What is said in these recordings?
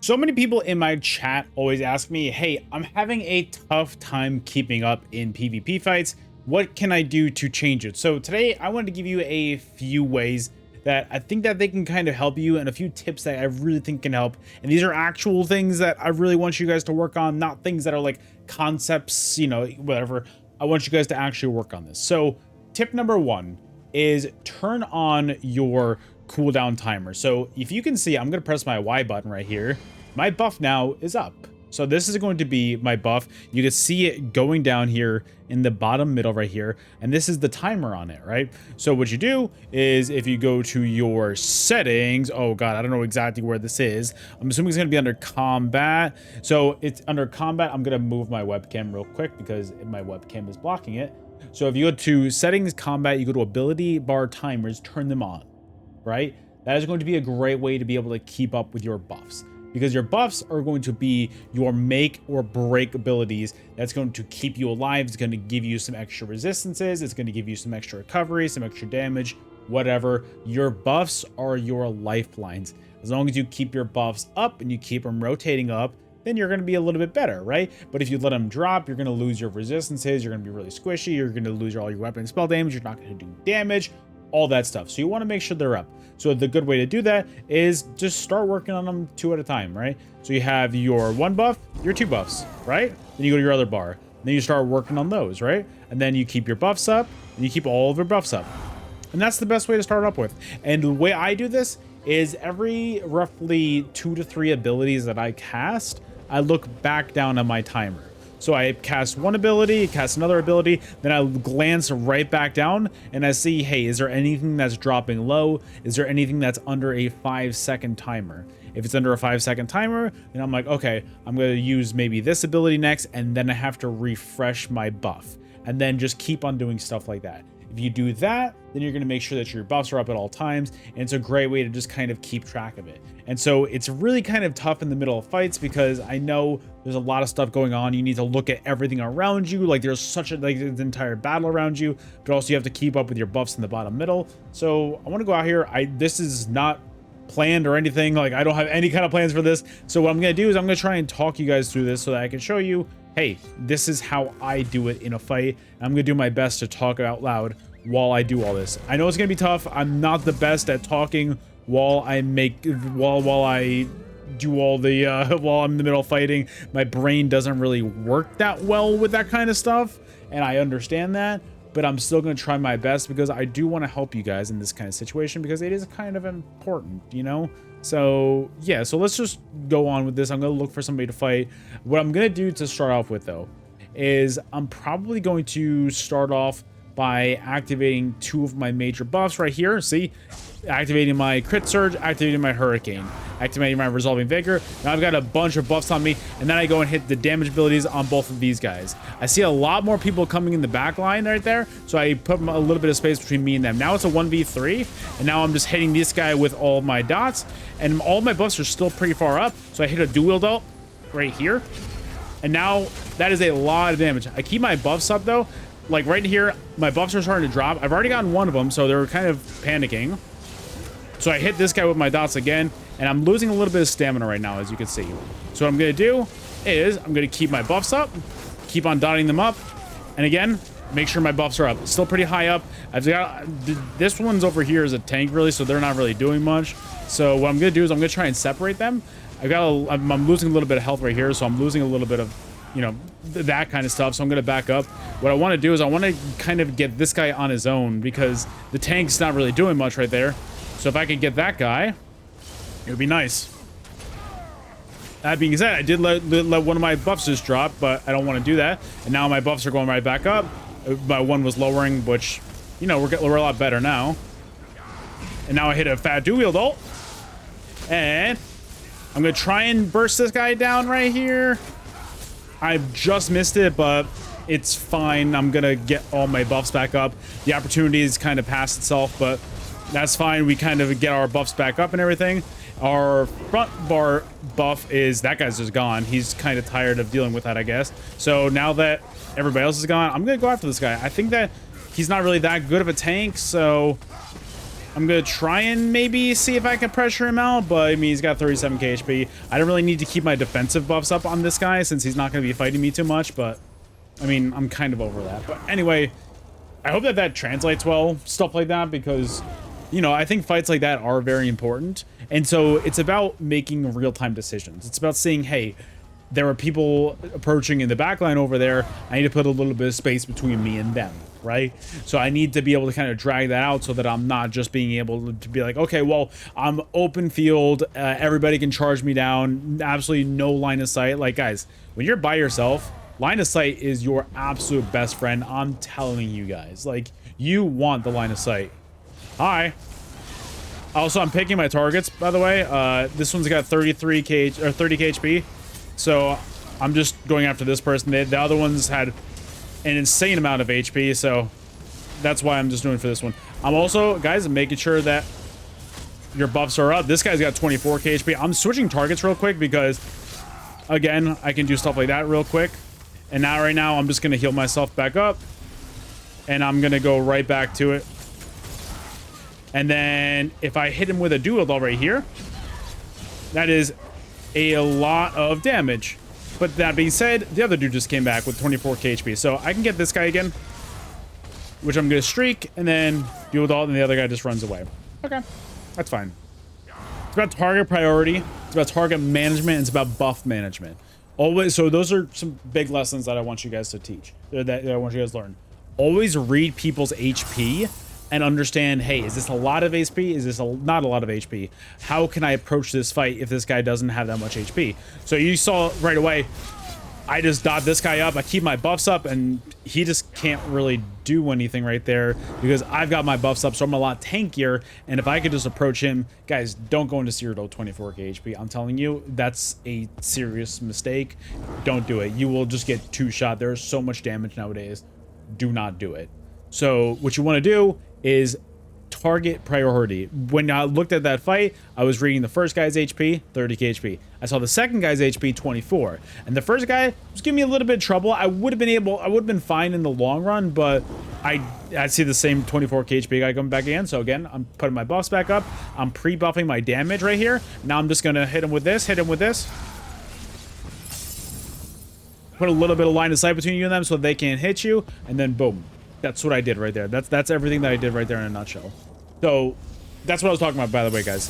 So many people in my chat always ask me, hey, I'm having a tough time keeping up in PvP fights. What can I do to change it? So today I wanted to give you a few ways that I think that they can kind of help you, and a few tips that I really think can help. And these are actual things that I really want you guys to work on, not things that are like concepts, you know, whatever. I want you guys to actually work on this. So tip number one is turn on your cooldown timer. So if you can see, I'm going to press my Y button right here. My buff now is up. So this is going to be my buff. You can see it going down here in the bottom middle right here. And this is the timer on it, right? So what you do is if you go to your settings, oh God, I don't know exactly where this is. I'm assuming it's going to be under combat. So it's under combat. I'm going to move my webcam real quick because my webcam is blocking it. So if you go to settings, combat, you go to ability bar timers, turn them on, right? That is going to be a great way to be able to keep up with your buffs, because your buffs are going to be your make or break abilities. That's going to keep you alive. It's going to give you some extra resistances. It's going to give you some extra recovery, some extra damage, whatever. Your buffs are your lifelines. As long as you keep your buffs up and you keep them rotating up, then you're going to be a little bit better, right? But if you let them drop, you're going to lose your resistances. You're going to be really squishy. You're going to lose all your weapon and spell damage. You're not going to do damage, all that stuff. So you want to make sure they're up. So the good way to do that is just start working on them 2 at a time, right? So you have your 1 buff, your 2 buffs, right? Then you go to your other bar. Then you start working on those, right? And then you keep your buffs up and you keep all of your buffs up. And that's the best way to start up with. And the way I do this is every roughly 2 to 3 abilities that I cast, I look back down on my timer. So I cast one ability, cast another ability, then I glance right back down and I see, hey, is there anything that's dropping low? Is there anything that's under a 5-second timer? If it's under a 5-second timer, then I'm like, okay, I'm going to use maybe this ability next, and then I have to refresh my buff, and then just keep on doing stuff like that. If you do that, then you're going to make sure that your buffs are up at all times, and it's a great way to just kind of keep track of it. And so it's really kind of tough in the middle of fights, because I know there's a lot of stuff going on. You need to look at everything around you. Like there's such a like an entire battle around you, but also you have to keep up with your buffs in the bottom middle. So I want to go out here. This is not planned or anything. Like I don't have any kind of plans for this. So what I'm going to do is I'm going to try and talk you guys through this so that I can show you, hey, this is how I do it in a fight. I'm going to do my best to talk out loud while I do all this. I know it's going to be tough. I'm not the best at talking while I do all the while I'm in the middle of fighting. My brain doesn't really work that well with that kind of stuff, and I understand that, but I'm still going to try my best because I do want to help you guys in this kind of situation, because it is kind of important, you know? So yeah, so let's just go on with this. I'm going to look for somebody to fight. What I'm going to do to start off with, though, is I'm probably going to start off by activating 2 of my major buffs right here. See? Activating my crit surge, activating my hurricane, activating my resolving vigor. Now I've got a bunch of buffs on me, and then I go and hit the damage abilities on both of these guys. I see a lot more people coming in the back line right there, so I put a little bit of space between me and them. Now it's a 1v3, and now I'm just hitting this guy with all of my dots, and all my buffs are still pretty far up, so I hit a dual ult right here, and now that is a lot of damage. I keep my buffs up though. Like right here, my buffs are starting to drop. I've already gotten 1 of them, so they're kind of panicking. So I hit this guy with my dots again, and I'm losing a little bit of stamina right now, as you can see. So what I'm going to do is I'm going to keep my buffs up, keep on dotting them up, and again, make sure my buffs are up. Still pretty high up. I've got this one's over here is a tank, really, so they're not really doing much. So what I'm going to do is I'm going to try and separate them. I'm losing a little bit of health right here, so I'm losing a little bit of, you know, that kind of stuff. So I'm going to back up. What I want to do is I want to kind of get this guy on his own, because the tank's not really doing much right there. So if I could get that guy, it would be nice. That being said, I did let one of my buffs just drop, but I don't want to do that. And now my buffs are going right back up. My one was lowering, which, you know, we're a lot better now. And now I hit a fat dual ult. And I'm going to try and burst this guy down right here. I just missed it, but it's fine. I'm going to get all my buffs back up. The opportunity has kind of passed itself, but that's fine. We kind of get our buffs back up and everything. Our front bar buff is that guy's just gone. He's kind of tired of dealing with that, I guess. So now that everybody else is gone, I'm going to go after this guy. I think that he's not really that good of a tank, so I'm going to try and maybe see if I can pressure him out, but I mean, he's got 37k HP. I don't really need to keep my defensive buffs up on this guy since he's not going to be fighting me too much, but I mean, I'm kind of over that. But anyway, I hope that that translates well, stuff like that, because, you know, I think fights like that are very important. And so it's about making real-time decisions. It's about saying, hey, there are people approaching in the backline over there. I need to put a little bit of space between me and them, right? So I need to be able to kind of drag that out so that I'm not just being able to be like, okay, well, I'm open field. Everybody can charge me down. Absolutely no line of sight. Like, guys, when you're by yourself, line of sight is your absolute best friend. I'm telling you guys, like, you want the line of sight. Hi. Also, I'm picking my targets, by the way. This one's got 33k or 30k HP. So I'm just going after this person. The other ones had an insane amount of HP, so that's why I'm just doing for this one. I'm also, guys, making sure that your buffs are up. This guy's got 24k HP. I'm switching targets real quick because, again, I can do stuff like that real quick. And now, right now, I'm just going to heal myself back up. And I'm going to go right back to it. And then if I hit him with a dual doll right here, that is a lot of damage. But that being said, the other dude just came back with 24k HP. So I can get this guy again, which I'm going to streak, and then dual doll, and the other guy just runs away. Okay, that's fine. It's about target priority. It's about target management. It's about buff management. Always. So those are some big lessons that I want you guys to teach, that I want you guys to learn. Always read people's HP and understand, hey, is this a lot of HP? Is this not a lot of HP? How can I approach this fight if this guy doesn't have that much HP? So you saw right away, I just dot this guy up. I keep my buffs up, and he just can't really do anything right there because I've got my buffs up, so I'm a lot tankier. And if I could just approach him, guys, don't go into 0 to 24k HP. I'm telling you, that's a serious mistake. Don't do it. You will just get two-shot. There's so much damage nowadays. Do not do it. So what you want to do is target priority. When I looked at that fight, I was reading the first guy's HP, 30k HP. I saw the second guy's HP, 24. And the first guy was giving me a little bit of trouble. I would have been fine in the long run, but I see the same 24k HP guy coming back again. So again, I'm putting my buffs back up. I'm pre-buffing my damage right here. Now I'm just gonna hit him with this, Put a little bit of line of sight between you and them so they can't hit you, and then boom. That's what I did right there. That's everything that I did right there in a nutshell. So that's what I was talking about, by the way, guys.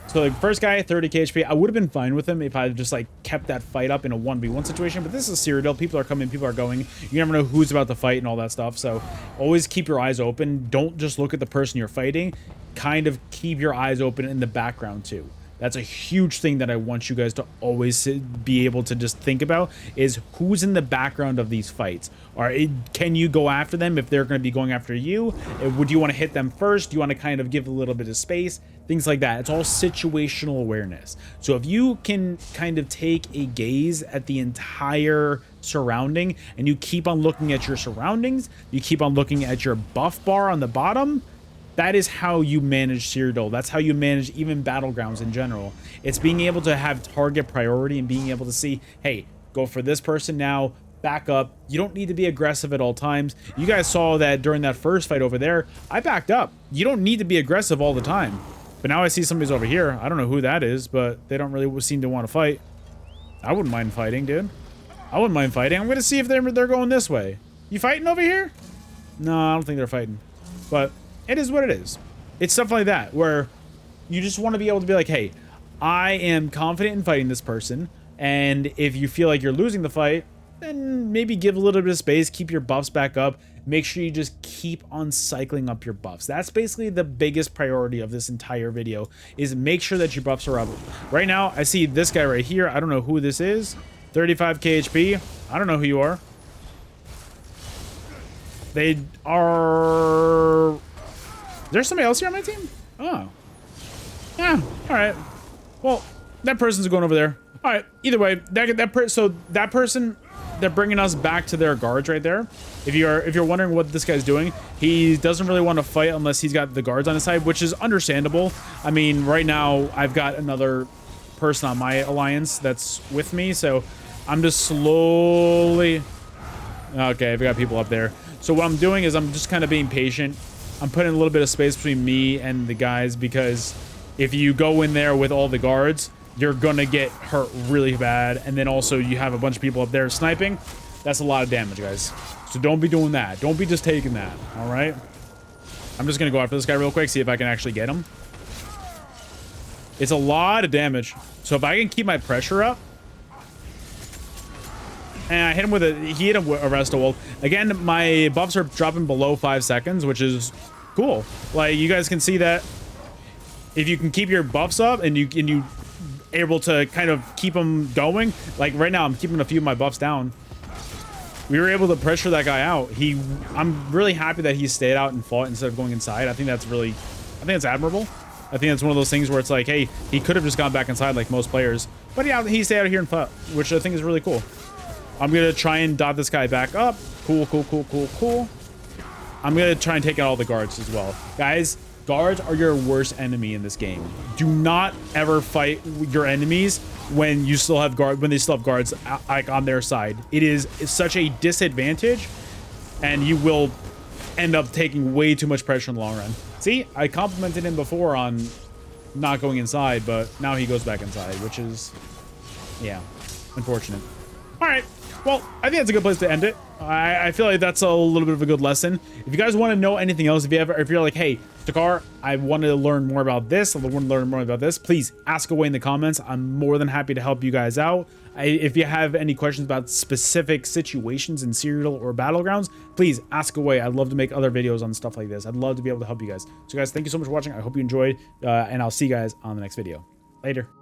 So the first guy, 30k HP. I would have been fine with him if I just like kept that fight up in a 1v1 situation. But this is Cyrodiil. People are coming, people are going. You never know who's about to fight and all that stuff. So always keep your eyes open. Don't just look at the person you're fighting. Kind of keep your eyes open in the background too. That's a huge thing that I want you guys to always be able to just think about is who's in the background of these fights. Or can you go after them if they're going to be going after you? Would you want to hit them first? Do you want to kind of give a little bit of space? Things like that. It's all situational awareness. So if you can kind of take a gaze at the entire surrounding and you keep on looking at your surroundings, you keep on looking at your buff bar on the bottom, that is how you manage Cyrodiil. That's how you manage even Battlegrounds in general. It's being able to have target priority and being able to see, hey, go for this person now, back up. You don't need to be aggressive at all times. You guys saw that during that first fight over there, I backed up. You don't need to be aggressive all the time. But now I see somebody's over here. I don't know who that is, but they don't really seem to want to fight. I wouldn't mind fighting, dude. I wouldn't mind fighting. I'm going to see if they're going this way. You fighting over here? No, I don't think they're fighting. But it is what it is. It's stuff like that where you just want to be able to be like, hey, I am confident in fighting this person. And if you feel like you're losing the fight, then maybe give a little bit of space, keep your buffs back up. Make sure you just keep on cycling up your buffs. That's basically the biggest priority of this entire video is make sure that your buffs are up. Right now, I see this guy right here. I don't know who this is. 35k HP. I don't know who you are. They are... Is there somebody else here on my team? Oh. Yeah, all right. Well, that person's going over there. All right, either way, that person, they're bringing us back to their guards right there. If you're wondering what this guy's doing, he doesn't really want to fight unless he's got the guards on his side, which is understandable. I mean, right now, I've got another person on my alliance that's with me, so I'm just slowly... Okay, I've got people up there. So what I'm doing is I'm just kind of being patient. I'm putting a little bit of space between me and the guys, because if you go in there with all the guards, you're gonna get hurt really bad. And then also you have a bunch of people up there sniping. That's a lot of damage, guys. So don't be doing that. Don't be just taking that, all right? I'm just gonna go after this guy real quick, see if I can actually get him. It's a lot of damage. So if I can keep my pressure up, and I hit him with he hit him with a resto ult. Again, my buffs are dropping below 5 seconds, which is cool. Like, you guys can see that if you can keep your buffs up and you able to kind of keep them going. Like right now, I'm keeping a few of my buffs down. We were able to pressure that guy out. I'm really happy that he stayed out and fought instead of going inside. I think that's admirable. I think that's one of those things where it's like, hey, he could have just gone back inside like most players, but yeah, he stayed out here and fought, which I think is really cool. I'm gonna try and dot this guy back up. Cool. I'm gonna try and take out all the guards as well. Guys, guards are your worst enemy in this game. Do not ever fight your enemies when they still have guards like on their side. It's such a disadvantage, and you will end up taking way too much pressure in the long run. See, I complimented him before on not going inside, but now he goes back inside, which is, yeah, unfortunate. All right. Well, I think that's a good place to end it. I feel like that's a little bit of a good lesson. If you guys want to know anything else, if you're like, hey, Takar, I wanted to learn more about this, I want to learn more about this, please ask away in the comments. I'm more than happy to help you guys out. If you have any questions about specific situations in Serial or Battlegrounds, please ask away. I'd love to make other videos on stuff like this. I'd love to be able to help you guys. So guys, thank you so much for watching. I hope you enjoyed, and I'll see you guys on the next video. Later.